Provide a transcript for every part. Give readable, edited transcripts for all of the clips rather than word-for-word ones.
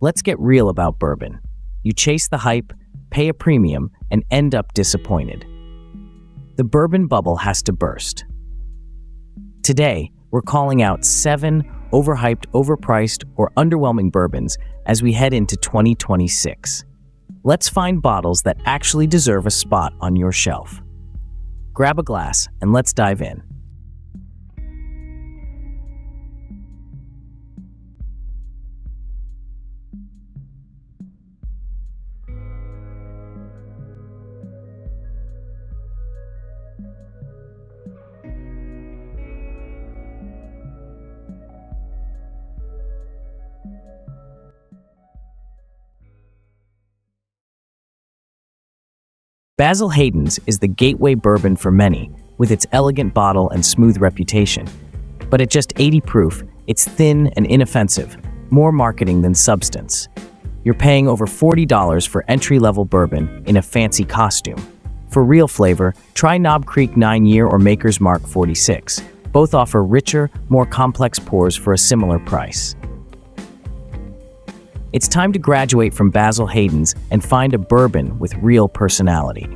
Let's get real about bourbon. You chase the hype, pay a premium, and end up disappointed. The bourbon bubble has to burst. Today, we're calling out 7 overhyped, overpriced, or underwhelming bourbons as we head into 2026. Let's find bottles that actually deserve a spot on your shelf. Grab a glass and let's dive in. Basil Hayden's is the gateway bourbon for many, with its elegant bottle and smooth reputation. But at just 80 proof, it's thin and inoffensive, more marketing than substance. You're paying over $40 for entry-level bourbon in a fancy costume. For real flavor, try Knob Creek 9-Year or Maker's Mark 46. Both offer richer, more complex pours for a similar price. It's time to graduate from Basil Hayden's and find a bourbon with real personality.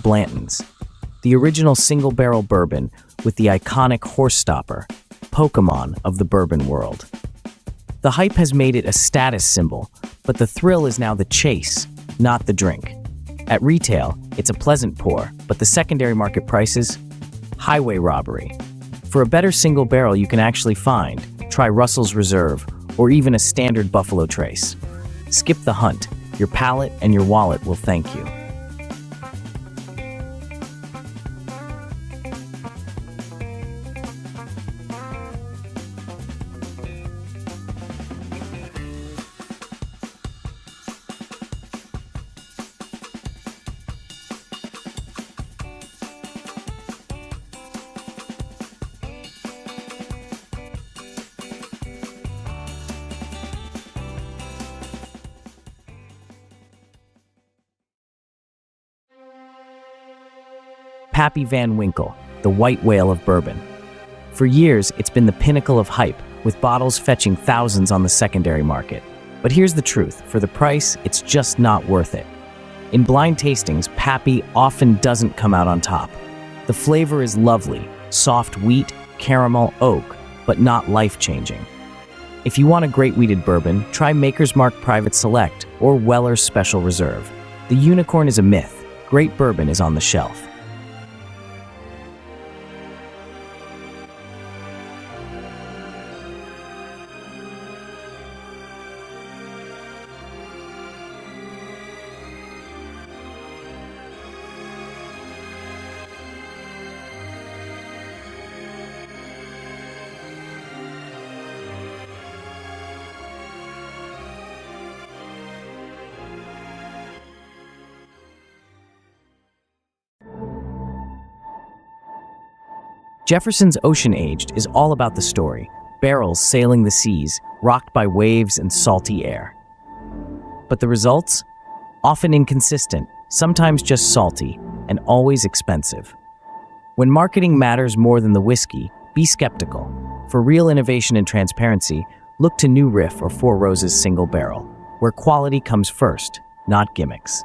Blanton's, the original single-barrel bourbon with the iconic horse stopper, Pokémon of the bourbon world. The hype has made it a status symbol, but the thrill is now the chase, not the drink. At retail, it's a pleasant pour, but the secondary market prices? Highway robbery. For a better single barrel you can actually find, try Russell's Reserve, or even a standard Buffalo Trace. Skip the hunt. Your palate and your wallet will thank you. Pappy Van Winkle, the white whale of bourbon. For years, it's been the pinnacle of hype, with bottles fetching thousands on the secondary market. But here's the truth, for the price, it's just not worth it. In blind tastings, Pappy often doesn't come out on top. The flavor is lovely, soft wheat, caramel, oak, but not life-changing. If you want a great wheated bourbon, try Maker's Mark Private Select or Weller's Special Reserve. The unicorn is a myth. Great bourbon is on the shelf. Jefferson's Ocean Aged is all about the story, barrels sailing the seas, rocked by waves and salty air. But the results? Often inconsistent, sometimes just salty, and always expensive. When marketing matters more than the whiskey, be skeptical. For real innovation and transparency, look to New Riff or Four Roses Single Barrel, where quality comes first, not gimmicks.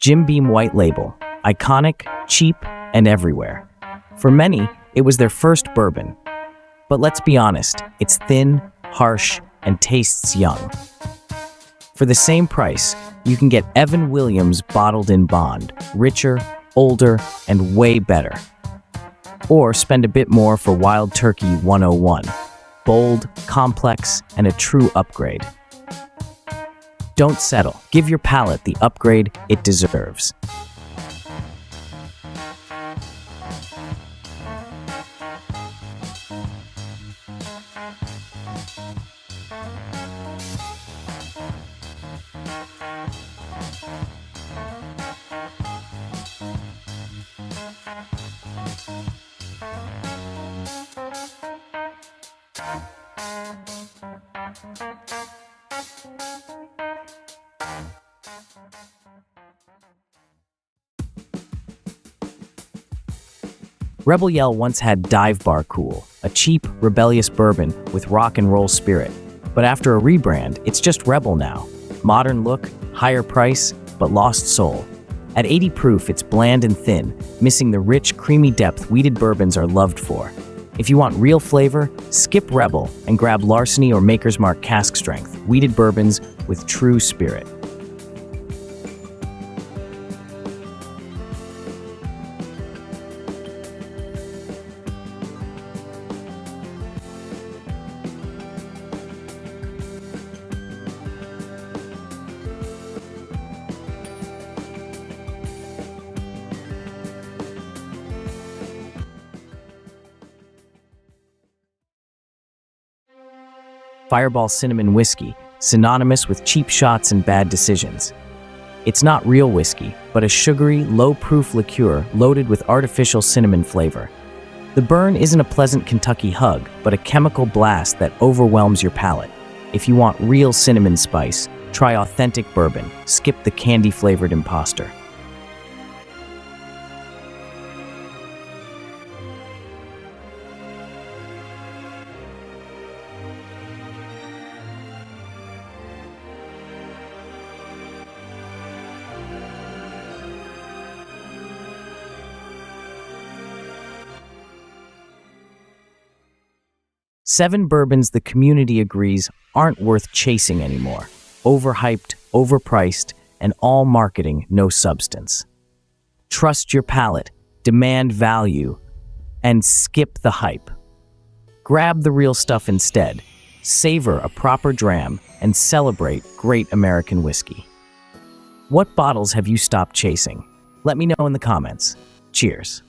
Jim Beam White Label, iconic, cheap, and everywhere. For many, it was their first bourbon. But let's be honest, it's thin, harsh, and tastes young. For the same price, you can get Evan Williams bottled in bond, richer, older, and way better. Or spend a bit more for Wild Turkey 101, bold, complex, and a true upgrade. Don't settle. Give your palate the upgrade it deserves. Rebel Yell once had Dive Bar Cool, a cheap, rebellious bourbon with rock and roll spirit. But after a rebrand, it's just Rebel now. Modern look, higher price, but lost soul. At 80 proof, it's bland and thin, missing the rich, creamy depth wheated bourbons are loved for. If you want real flavor, skip Rebel and grab Larceny or Maker's Mark cask strength, wheated bourbons with true spirit. Fireball Cinnamon Whiskey, synonymous with cheap shots and bad decisions. It's not real whiskey, but a sugary, low-proof liqueur loaded with artificial cinnamon flavor. The burn isn't a pleasant Kentucky hug, but a chemical blast that overwhelms your palate. If you want real cinnamon spice, try authentic bourbon. Skip the candy-flavored imposter. Seven bourbons the community agrees aren't worth chasing anymore. Overhyped, overpriced, and all marketing, no substance. Trust your palate, demand value, and skip the hype. Grab the real stuff instead. Savor a proper dram and celebrate great American whiskey. What bottles have you stopped chasing? Let me know in the comments. Cheers.